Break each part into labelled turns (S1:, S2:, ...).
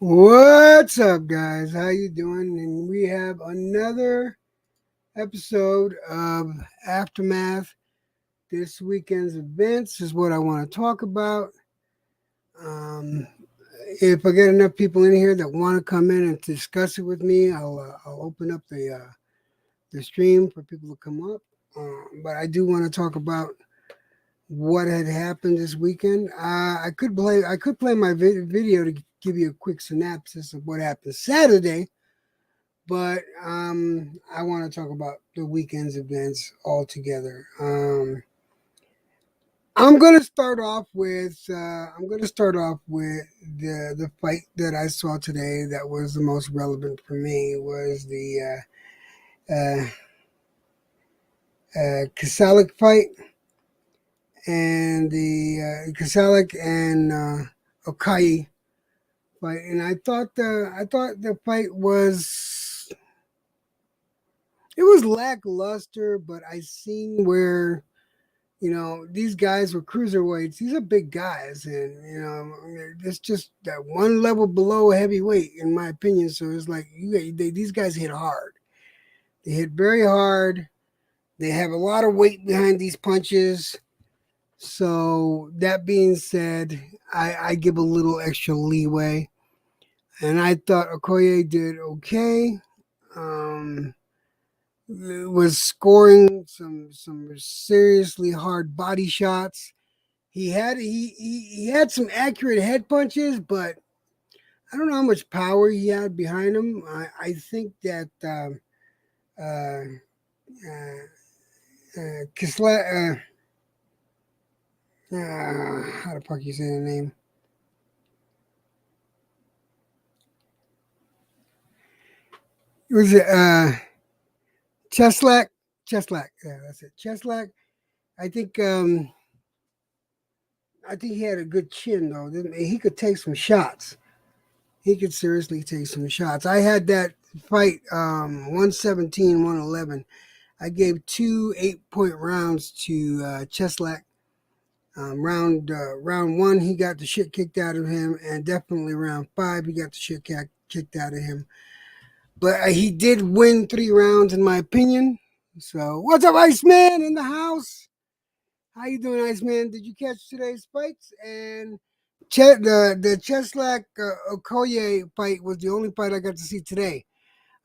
S1: What's up, guys? How you doing? And we have another episode of Aftermath. This weekend's events is what I want to talk about. Um, if I get enough people in here that want to come in and discuss it with me, I'll open up the stream for people to come up. But I do want to talk about what had happened this weekend. I could play my video to give you a quick synopsis of what happened Saturday. But I want to talk about the weekend's events altogether. I'm gonna start off with the fight that I saw today. That was the most relevant for me was the Kasalik fight and the Kasalik and Okai fight. And I thought the fight was it was lackluster, but I seen where these guys were cruiserweights. These are big guys, and it's just that one level below heavyweight, in my opinion. So it's like these guys hit hard. They hit very hard. They have a lot of weight behind these punches. So that being said, I give a little extra leeway, and I thought Okoye did okay. Um, was scoring some seriously hard body shots. He had some accurate head punches, but I don't know how much power he had behind him. I think that uh, uh, Kisla, how the fuck you say the name? Was it Cheslak? Cheslak, yeah, that's it. Cheslak. I think um, I think he had a good chin though. He could take some shots. He could seriously take some shots. I had that fight 117, 111. I gave two 8 point rounds to Cheslak. Round one, he got the shit kicked out of him, and definitely round five, he got the shit kicked out of him. But he did win 3 rounds, in my opinion. So, what's up, Iceman in the house? How you doing, Iceman? Did you catch today's fights? And the Cheslak Okoye fight was the only fight I got to see today.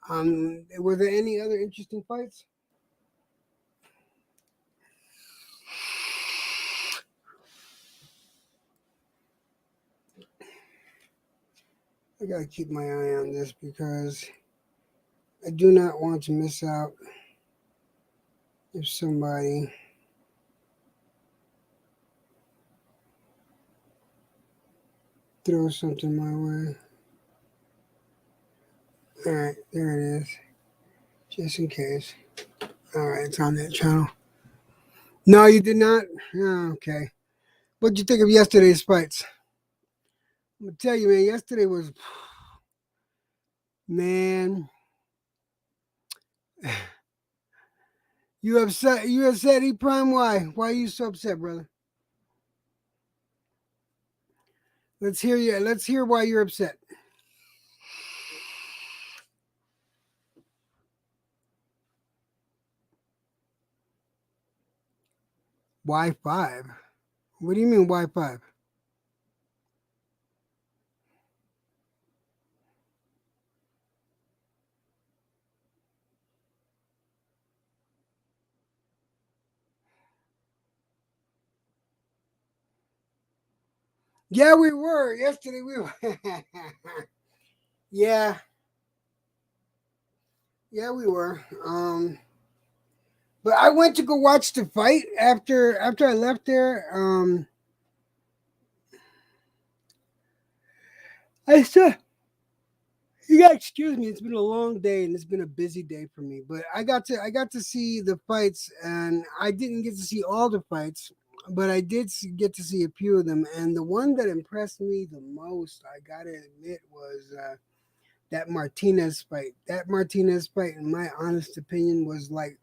S1: Were there any other interesting fights? I gotta keep my eye on this because I do not want to miss out if somebody throws something my way. All right, there it is. Just in case. All right, it's on that channel. No, you did not? Oh, okay. What'd you think of yesterday's fights? I'm gonna tell you, man, yesterday was, man, you upset? You upset, E Prime? Why? Why are you so upset, brother? Let's hear you. Let's hear why you're upset. Y5? What do you mean Y5? Yeah, we were yesterday. We were. Yeah, yeah, we were. But I went to go watch the fight after I left there. I said, "You got excuse me. It's been a long day and it's been a busy day for me. But I got to see the fights, and I didn't get to see all the fights, but I did get to see a few of them. And the one that impressed me the most, I gotta admit, was that Martinez fight. That Martinez fight, in my honest opinion, was like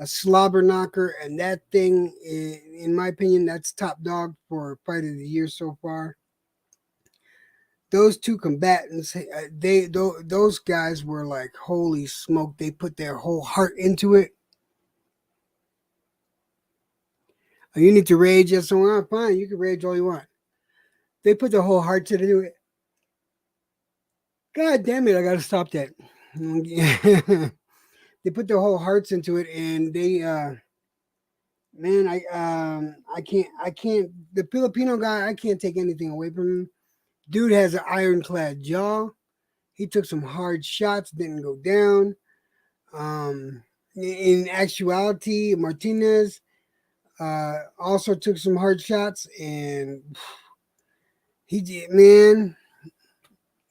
S1: a slobber knocker, and that thing, in my opinion, that's top dog for fight of the year so far. those two combatants, those guys were like, holy smoke! They put their whole heart into it. Oh, you need to rage at someone? Fine, you can rage all you want. They put their whole heart to do it. God damn it! I gotta stop that. They put their whole hearts into it, and man, I can't. The Filipino guy, I can't take anything away from him. Dude has an ironclad jaw. He took some hard shots, didn't go down. In actuality, Martinez also took some hard shots, and he did, man.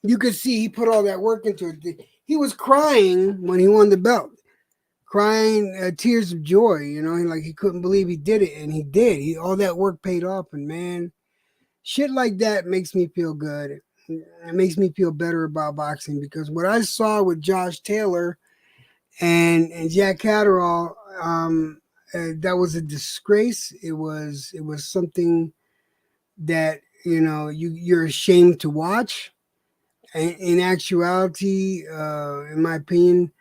S1: You could see he put all that work into it. He was crying when he won the belt, crying tears of joy. Like he couldn't believe he did it, and he did. All that work paid off, and man, shit like that makes me feel good. It makes me feel better about boxing because what I saw with Josh Taylor and Jack Catterall, that was a disgrace. It was something that you're ashamed to watch. In actuality, in my opinion,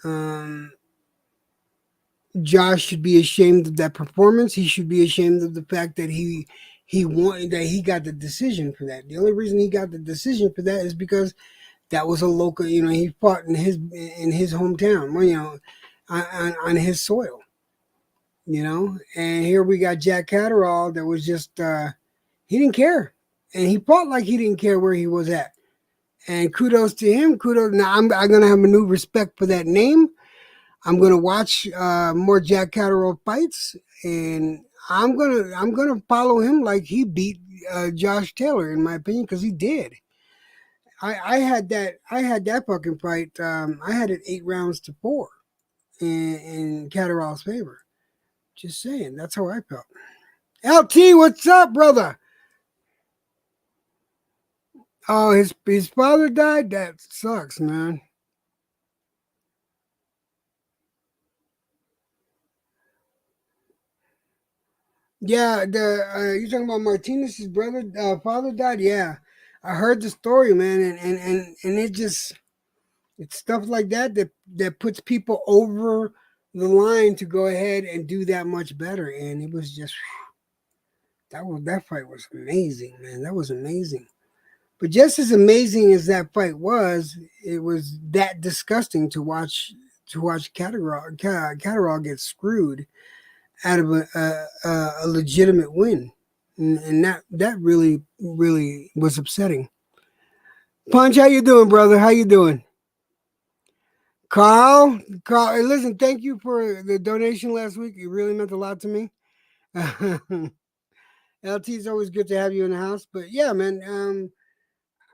S1: um, Josh should be ashamed of that performance. He should be ashamed of the fact that he got the decision for that. The only reason he got the decision for that is because that was a local. He fought in his hometown. On his soil. And here we got Jack Catterall that was just he didn't care, and he fought like he didn't care where he was at. And kudos to him. Kudos. Now I'm gonna have a new respect for that name. I'm gonna watch more Jack Catterall fights, and I'm gonna follow him like he beat Josh Taylor, in my opinion, because he did. I had that fucking fight. I had it 8 rounds to 4 in Catterall's favor. Just saying, that's how I felt. LT, what's up, brother? Oh, his father died. That sucks, man. Yeah, the you talking about Martinez's brother, father died? Yeah, I heard the story, man, and it's stuff like that puts people over the line to go ahead and do that much better. And it was just that fight was amazing, man. That was amazing. But just as amazing as that fight was, it was that disgusting to watch Catterall get screwed out of a legitimate win, and that really was upsetting. Punch, how you doing, brother? How you doing? Carl, hey, listen, thank you for the donation last week. It really meant a lot to me. LT, is always good to have you in the house. But yeah, man,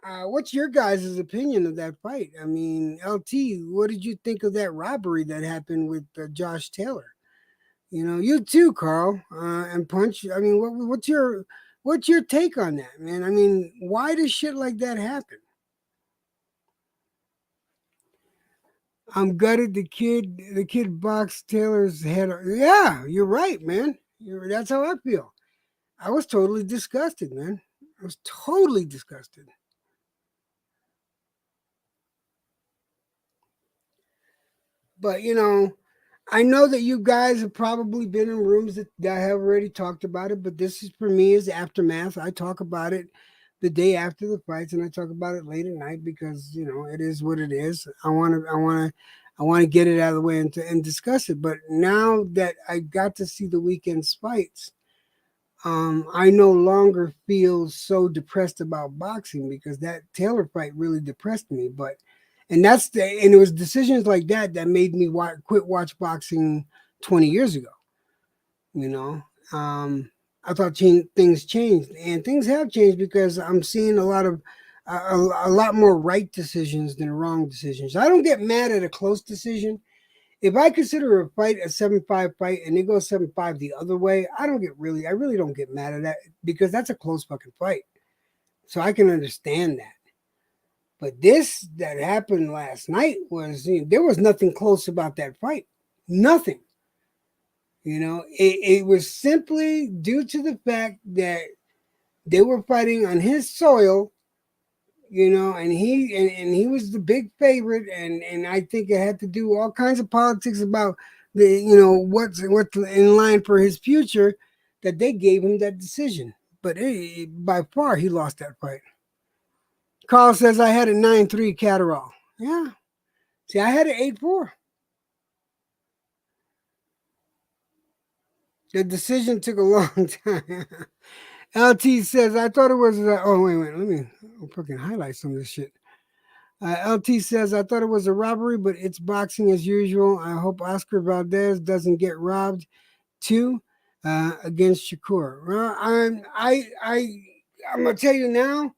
S1: what's your guys' opinion of that fight? I mean, LT, what did you think of that robbery that happened with Josh Taylor? You too, Carl, and Punch. I mean, what's your take on that, man? I mean, why does shit like that happen? I'm gutted. The kid boxed Taylor's head. Yeah, you're right, man. That's how I feel. I was totally disgusted, man. I was totally disgusted. But I know that you guys have probably been in rooms that have already talked about it. But this is for me is aftermath. I talk about it the day after the fights, and I talk about it late at night because it is what it is. I want to get it out of the way and discuss it. But now that I got to see the weekend's fights, I no longer feel so depressed about boxing because that Taylor fight really depressed me. And it was decisions like that made me quit watch boxing 20 years ago. You know, I thought things changed, and things have changed because I'm seeing a lot more right decisions than wrong decisions. I don't get mad at a close decision. If I consider a fight a 7-5 fight and it goes 7-5 the other way, I really don't get mad at that because that's a close fucking fight. So I can understand that. But this that happened last night there was nothing close about that fight. Nothing. It was simply due to the fact that they were fighting on his soil and he was the big favorite, and I think it had to do all kinds of politics about the what's in line for his future that they gave him that decision. But by far he lost that fight. Carl says I had a 9-3 Catterall. Yeah. See, I had an 8-4. The decision took a long time. LT says I thought it was. Oh wait, let me fucking highlight some of this shit. LT says I thought it was a robbery, but it's boxing as usual. I hope Oscar Valdez doesn't get robbed too against Shakur. Well, I'm gonna tell you now,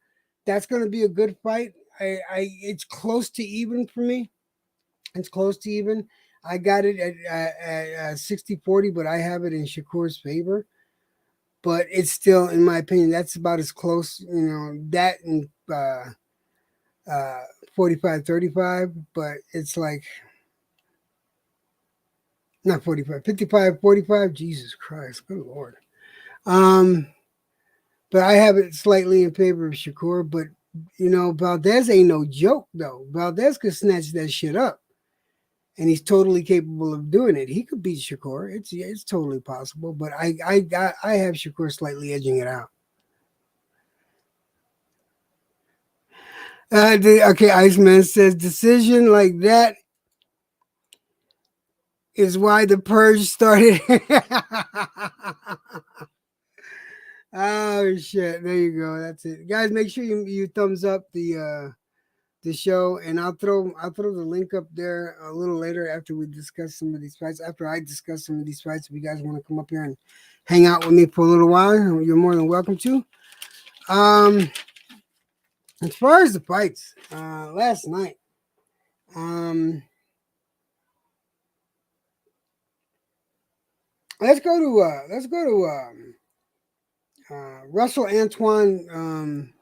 S1: that's gonna be a good fight. It's close to even for me. It's close to even. I got it at 60-40, but I have it in Shakur's favor. But it's still, in my opinion, that's about as close, that and 45-35. But it's like, not 45, 55-45. Jesus Christ, good Lord. But I have it slightly in favor of Shakur. But, Valdez ain't no joke, though. Valdez could snatch that shit up. And he's totally capable of doing it. He could beat Shakur. It's totally possible, but I have Shakur slightly edging it out. Okay, Iceman says decision like that is why the purge started. Oh shit! There you go. That's it, guys. Make sure you thumbs up the show, and I'll throw the link up there a little later after we discuss some of these fights. After I discuss some of these fights, if you guys want to come up here and hang out with me for a little while, you're more than welcome to. As far as the fights, last night, let's go to Russell Antoine.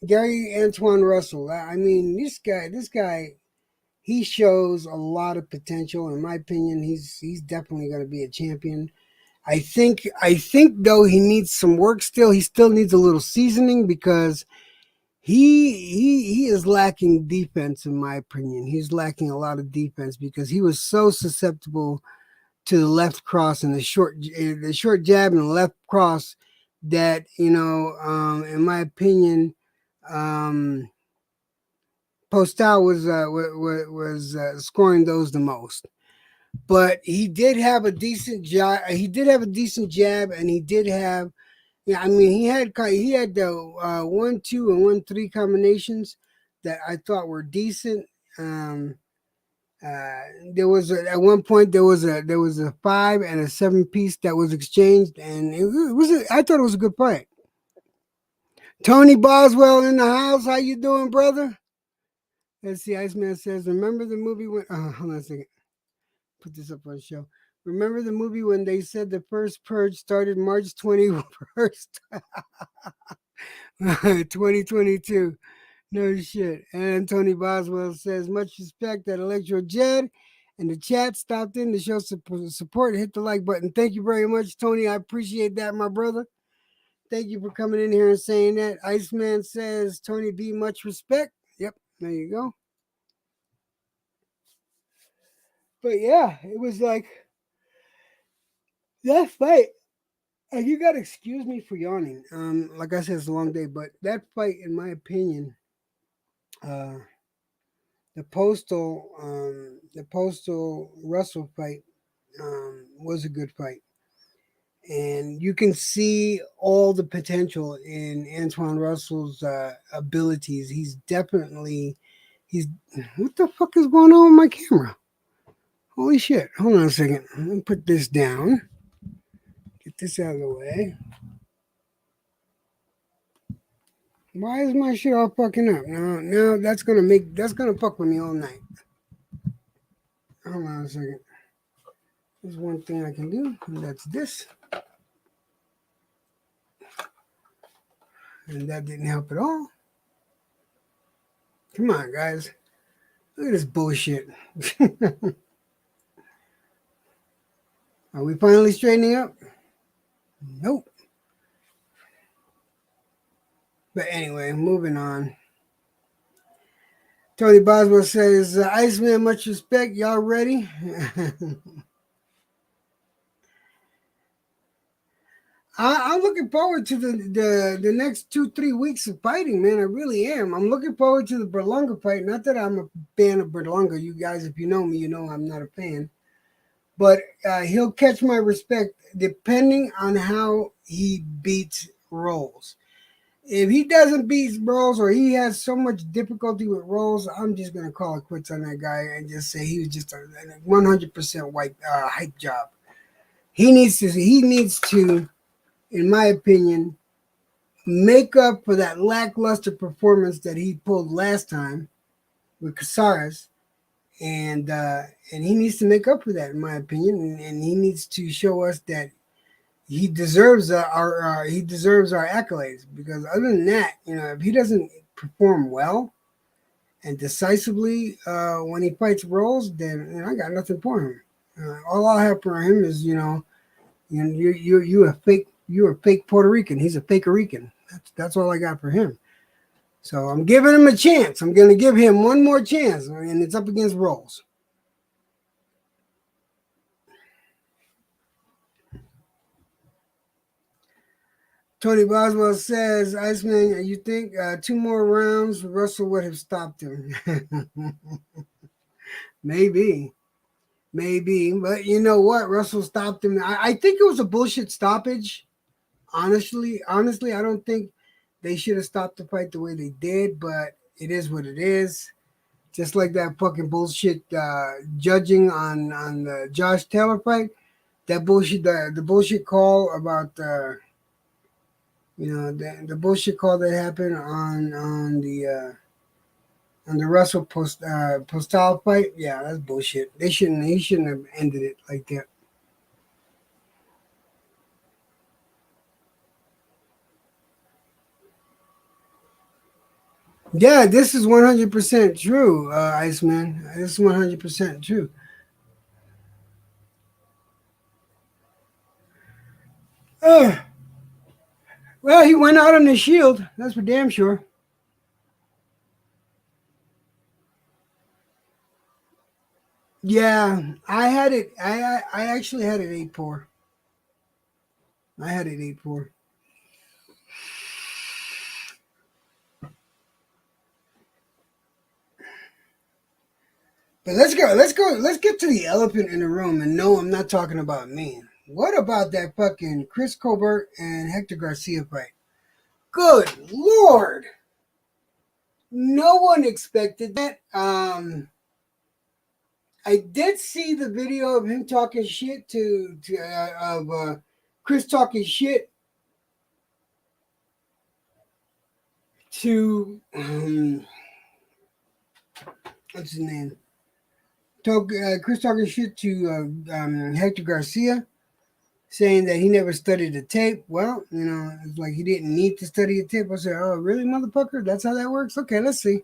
S1: Gary Antoine Russell. I mean, this guy, he shows a lot of potential. In my opinion, he's definitely going to be a champion. I think though he needs some work still. He still needs a little seasoning because he is lacking defense. In my opinion, he's lacking a lot of defense because he was so susceptible to the left cross and the short jab and the left cross that in my opinion, Postal was scoring those the most. But he did have a decent jab. He did have a decent jab, and he did have. Yeah, I mean, he had the 1-2 and 1-3 combinations that I thought were decent. There was at one point there was a 5 and a 7 piece that was exchanged, and I thought it was a good fight. Tony Boswell in the house. How you doing, brother? Let's see. Iceman says, remember the movie when... hold on a second. Put this up on the show. Remember the movie when they said the first purge started March 21st, 2022? No shit. And Tony Boswell says, much respect that Electro Jed and the chat stopped in to show support. Hit the like button. Thank you very much, Tony. I appreciate that, my brother. Thank you for coming in here and saying that. Iceman says, Tony B, much respect. Yep, there you go. But yeah, it was like that fight. You gotta excuse me for yawning. Like I said, it's a long day, but that fight, in my opinion, the postal Russell fight was a good fight. And you can see all the potential in Antoine Russell's abilities. He's what the fuck is going on with my camera? Holy shit. Hold on a second. Let me put this down. Get this out of the way. Why is my shit all fucking up? Now that's gonna fuck with me all night. Hold on a second. There's one thing I can do, and that's this. And that didn't help at all. Come on, guys. Look at this bullshit. Are we finally straightening up? Nope. But anyway, moving on. Tony Boswell says, Iceman, much respect. Y'all ready? I'm looking forward to the next 2-3 weeks of fighting, man. I really am. I'm looking forward to the Berlanga fight. Not that I'm a fan of Berlanga. You guys, if you know me, you know I'm not a fan. But he'll catch my respect depending on how he beats Rolls. If he doesn't beat Rolls or he has so much difficulty with Rolls, I'm just gonna call it quits on that guy and just say he was just a 100% hype job. He needs to, in my opinion, make up for that lackluster performance that he pulled last time with Casares, and he needs to make up for that, in my opinion, and he needs to show us that he deserves our accolades. Because other than that, if he doesn't perform well and decisively when he fights Rolls, then I got nothing for him. All I have for him is you're a fake Puerto Rican. He's a fake Rican. That's all I got for him. So I'm giving him a chance. I'm going to give him one more chance, and it's up against Rolls. Tony Boswell says, Iceman, you think 2 more rounds, Russell would have stopped him? Maybe. But you know what? Russell stopped him. I think it was a bullshit stoppage. Honestly, I don't think they should have stopped the fight the way they did, but it is what it is. Just like that fucking bullshit judging on the Josh Taylor fight. That bullshit, the bullshit call about the bullshit call that happened on the Russell Postal fight. Yeah, that's bullshit. He shouldn't have ended it like that. Yeah, this is 100% true, Iceman. This is 100% true. Uh, well, he went out on the shield. That's for damn sure. Yeah, I had it. I actually had it 8-4. I had it 8-4. But let's get to the elephant in the room. And no, I'm not talking about me. What about that fucking Chris Colbert and Hector Garcia fight? Good Lord. No one expected that. I did see the video of him talking shit of Chris talking shit to what's his name? Chris talking shit to Hector Garcia, saying that he never studied the tape. Well, it's like he didn't need to study the tape. I said, "Oh, really, motherfucker? That's how that works? Okay, let's see."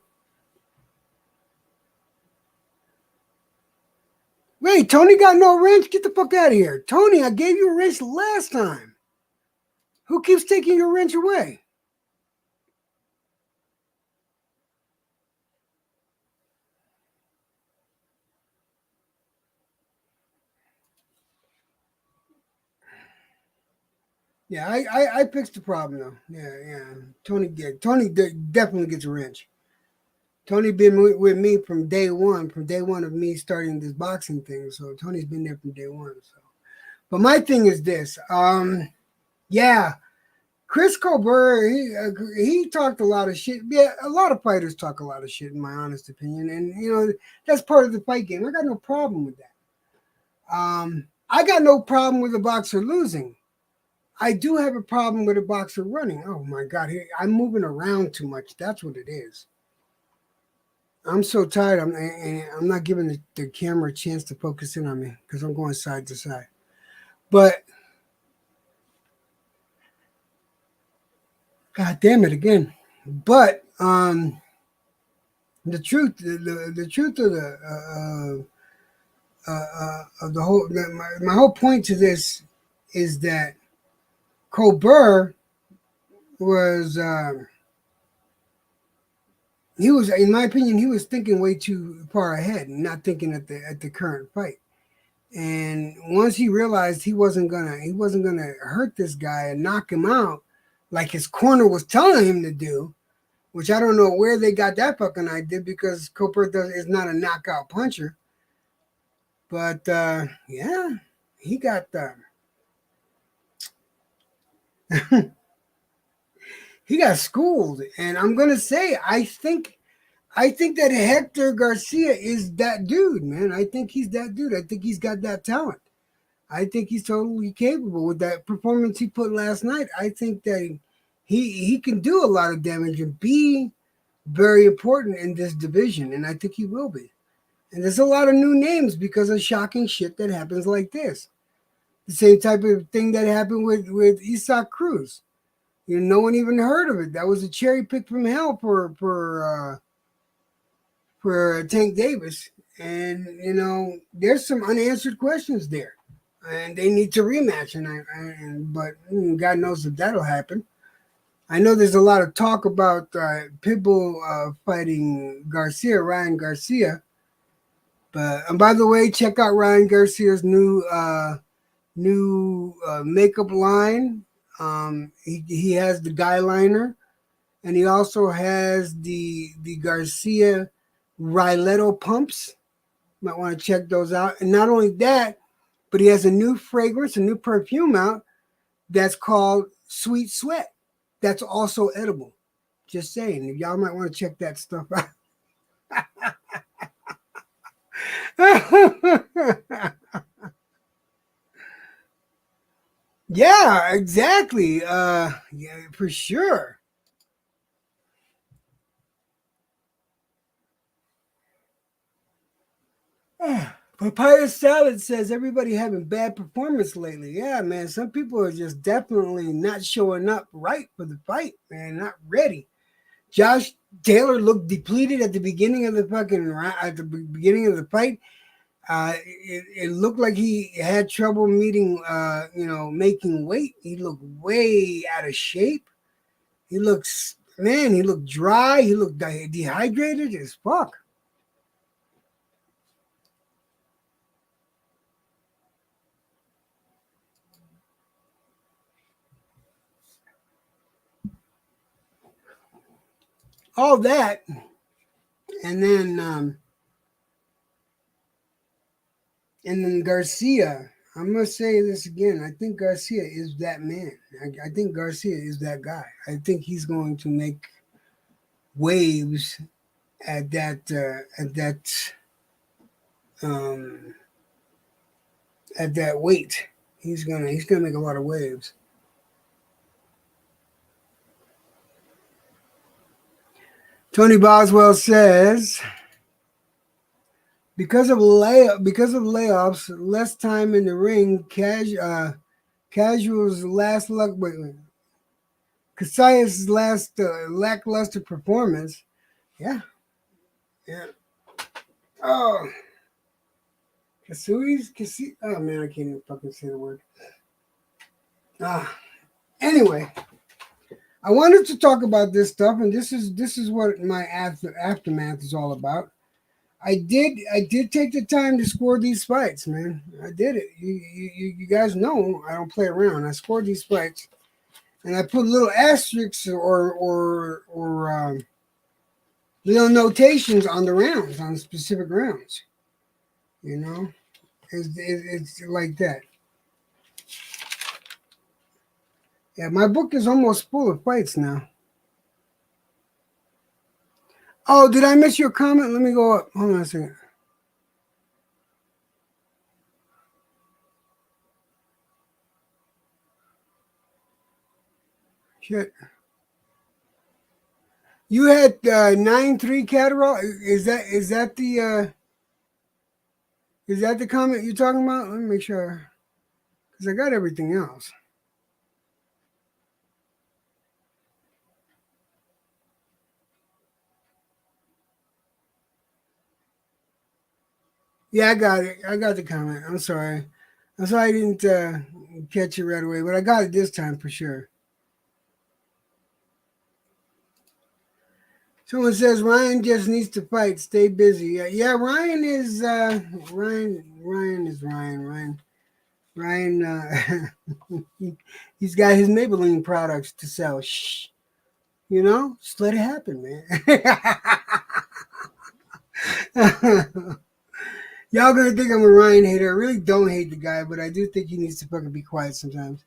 S1: Wait, Tony got no wrench? Get the fuck out of here. Tony, I gave you a wrench last time. Who keeps taking your wrench away? Yeah, I fixed the problem though. Yeah. Tony definitely gets a wrench. Tony been with me from day one of me starting this boxing thing. So Tony's been there from day one. So, but my thing is this. Yeah, Chris Colbert, he talked a lot of shit. Yeah, a lot of fighters talk a lot of shit, in my honest opinion, and that's part of the fight game. I got no problem with that. I got no problem with a boxer losing. I do have a problem with a boxer running. Oh my god, I'm moving around too much. That's what it is. I'm so tired. I'm not giving the camera a chance to focus in on me because I'm going side to side. But god damn it again. But the truth, the truth of the whole, my whole point to this is that Colbert was he was, in my opinion, he was thinking way too far ahead and not thinking at the current fight. And once he realized he wasn't gonna hurt this guy and knock him out like his corner was telling him to do, which I don't know where they got that fucking idea because Cooper is not a knockout puncher. But yeah, he got he got schooled, and I'm gonna say I think that Hector Garcia is that dude, man. I think he's that dude. I think he's got that talent. I think he's totally capable with that performance he put last night. I think that he can do a lot of damage and be very important in this division, and I think he will be. And there's a lot of new names because of shocking shit that happens like this. The same type of thing that happened with Isaac Cruz. No one even heard of it. That was a cherry pick from hell for Tank Davis, and there's some unanswered questions there, and they need to rematch. But God knows if that'll happen. I know there's a lot of talk about Pitbull fighting Ryan Garcia. But and by the way, check out Ryan Garcia's new makeup line. He has the guy liner, and he also has the Garcia Riletto pumps. Might want to check those out. And not only that, but he has a new fragrance, a new perfume out that's called Sweet Sweat. That's also edible. Just saying, y'all might want to check that stuff out. Yeah, exactly. Yeah, for sure. Papaya Salad says everybody having bad performance lately. Yeah, man. Some people are just definitely not showing up right for the fight, man. Not ready. Josh Taylor looked depleted at the beginning of the beginning of the fight. It looked like he had trouble meeting, making weight. He looked way out of shape. He looked dry. He looked dehydrated as fuck. All that, and then Garcia. I'm gonna say this again. I think Garcia is that man. I think Garcia is that guy. I think he's going to make waves at um, that weight. He's gonna make a lot of waves. Tony Boswell says because of layoffs, less time in the ring, casuals last luck. Wait. Casillas' last lackluster performance. Yeah, yeah. Oh, Kasui. Oh man, I can't even fucking say the word. Ah. Anyway, I wanted to talk about this stuff, and this is what my aftermath is all about. I did take the time to score these fights, man. I did it. You guys know I don't play around. I scored these fights, and I put little asterisks or little notations on the rounds, on specific rounds. You know, it's like that. Yeah, my book is almost full of fights now. Oh, did I miss your comment? Let me go up. Hold on a second. Shit. You had 9-3 Catterall. Is that the comment you're talking about? Let me make sure, because I got everything else. Yeah, I got it. I got the comment. I'm sorry. I'm sorry I didn't catch it right away, but I got it this time for sure. Someone says Ryan just needs to fight. Stay busy. Yeah, Ryan is Ryan. Ryan is Ryan. Ryan. He's got his Maybelline products to sell. Shh. You know, just let it happen, man. Y'all gonna think I'm a Ryan hater. I really don't hate the guy, but I do think he needs to fucking be quiet sometimes.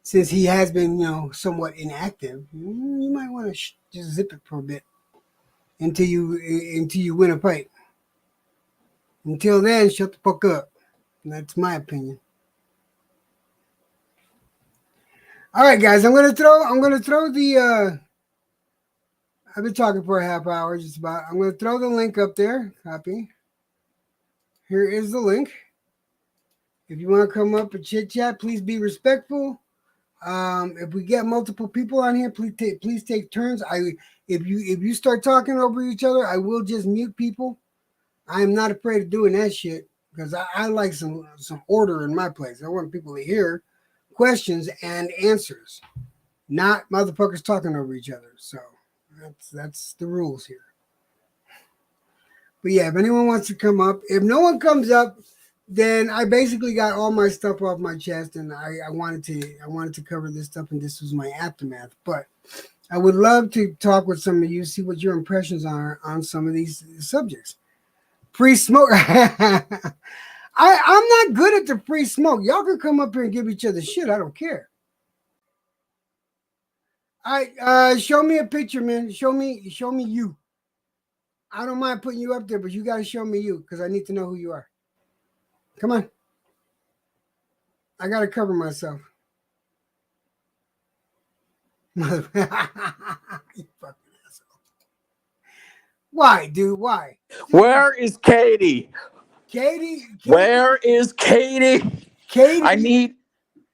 S1: Since he has been, somewhat inactive, you might want to just zip it for a bit until you win a fight. Until then, shut the fuck up. That's my opinion. All right, guys, I'm gonna throw the. I've been talking for a half hour, just about. I'm gonna throw the link up there. Copy. Here is the link. If you want to come up and chit chat, please be respectful. If we get multiple people on here, please take turns. If you start talking over each other, I will just mute people. I am not afraid of doing that shit because I like some order in my place. I want people to hear questions and answers, not motherfuckers talking over each other. So that's the rules here. But yeah, if anyone wants to come up, if no one comes up, then I basically got all my stuff off my chest, and I wanted to cover this stuff, and this was my aftermath. But I would love to talk with some of you, see what your impressions are on some of these subjects. Free smoke. I'm not good at the free smoke. Y'all can come up here and give each other shit. I don't care. All right, show me a picture, man. Show me you. I don't mind putting you up there, but you got to show me you because I need to know who you are. Come on. I got to cover myself. You fucking asshole. Why, dude? Why?
S2: Where is Katie?
S1: Katie?
S2: Where is Katie?
S1: Katie?
S2: I need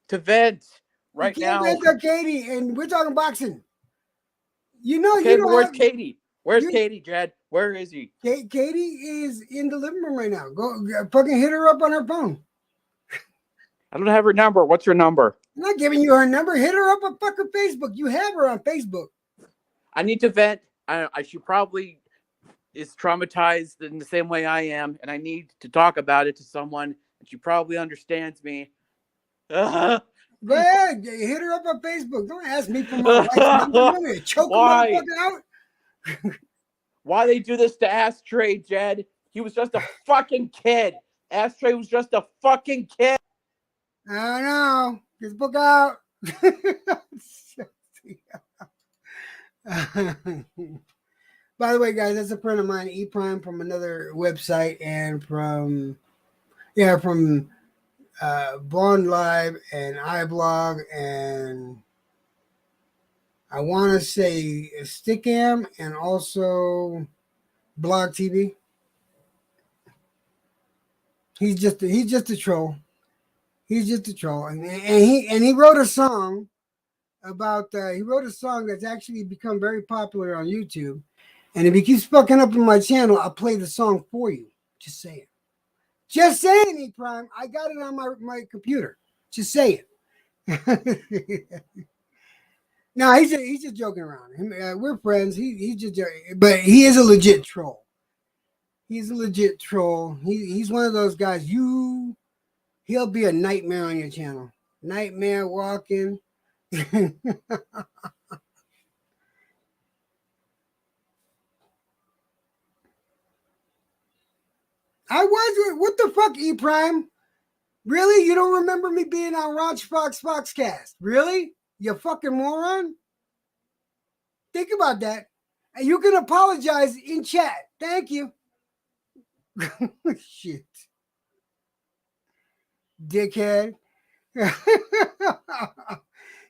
S2: to vent right now.
S1: You can't vent Katie, and we're talking boxing. You know,
S2: okay, where's Katie? Where's Katie, Jed? Where is he?
S1: Katie is in the living room right now. Go fucking hit her up on her phone.
S2: I don't have her number. What's her number?
S1: I'm not giving you her number. Hit her up on fucking Facebook. You have her on Facebook.
S2: I need to vent. She probably is traumatized in the same way I am, and I need to talk about it to someone, and she probably understands me.
S1: Go ahead. Hit her up on Facebook. Don't ask me for my wife's number. You want me to choke a motherfucker out?
S2: Why they do this to Ashtray, Jed? He was just a fucking kid. Ashtray was just a fucking kid.
S1: I don't know. Get the book out. By the way, guys, that's a friend of mine, E Prime, from another website, and from Blonde Live and iBlog, and I want to say Stickam, and also Blog TV. He's just a troll. He's just a troll, and he wrote a song about. He wrote a song that's actually become very popular on YouTube. And if he keeps fucking up on my channel, I'll play the song for you. Just saying. Just saying, E Prime. I got it on my computer. Just say it. No, he's just joking around. We're friends. He's just joking, but he is a legit troll. He's a legit troll. He's one of those guys. He'll be a nightmare on your channel. Nightmare walking. What the fuck, E Prime? Really? You don't remember me being on Ranch Fox Foxcast? Really? You fucking moron? Think about that. And you can apologize in chat. Thank you. Shit. Dickhead.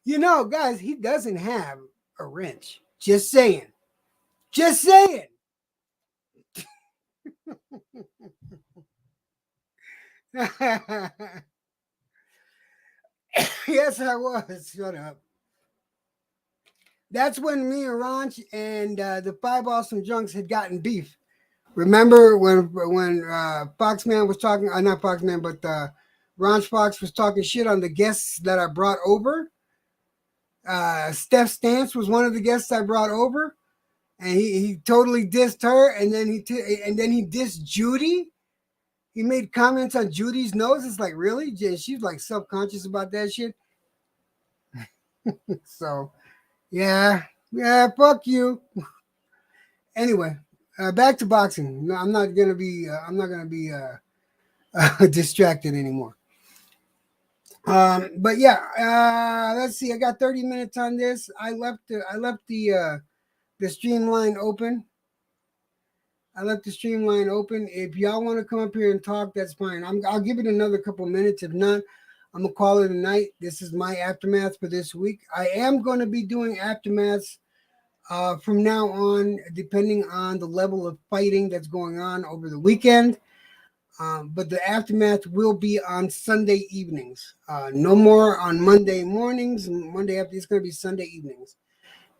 S1: You know, guys, he doesn't have a wrench. Just saying. Just saying. Yes, I was. Shut up. That's when me and Ranch and the Five Awesome Junks had gotten beef. Remember when Foxman was talking? Not Foxman, but Ranch Fox was talking shit on the guests that I brought over. Steph Stance was one of the guests I brought over. and he totally dissed her, and then he dissed Judy. He made comments on Judy's nose. It's like, really? She's like self-conscious about that shit. So, yeah, fuck you. Anyway, back to boxing. No, I'm not gonna be distracted anymore. But yeah, let's see. I got 30 minutes on this. I left the streamline open. I left the streamline open. If y'all want to come up here and talk, that's fine. I'll give it another couple minutes. If not, I'm gonna call it a night. This is my aftermath for this week. I am going to be doing aftermaths from now on, depending on the level of fighting that's going on over the weekend. But the aftermath will be on Sunday evenings. No more on Monday mornings. Monday after, it's going to be Sunday evenings,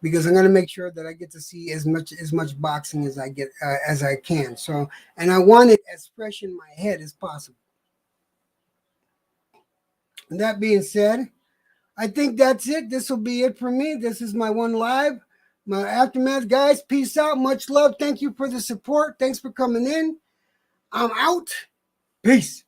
S1: because I'm going to make sure that I get to see as much boxing as I can. So, and I want it as fresh in my head as possible. And that being said, I think that's it. This will be it for me. This is my one live, my aftermath, guys. Peace out. Much love. Thank you for the support. Thanks for coming in. I'm out. Peace.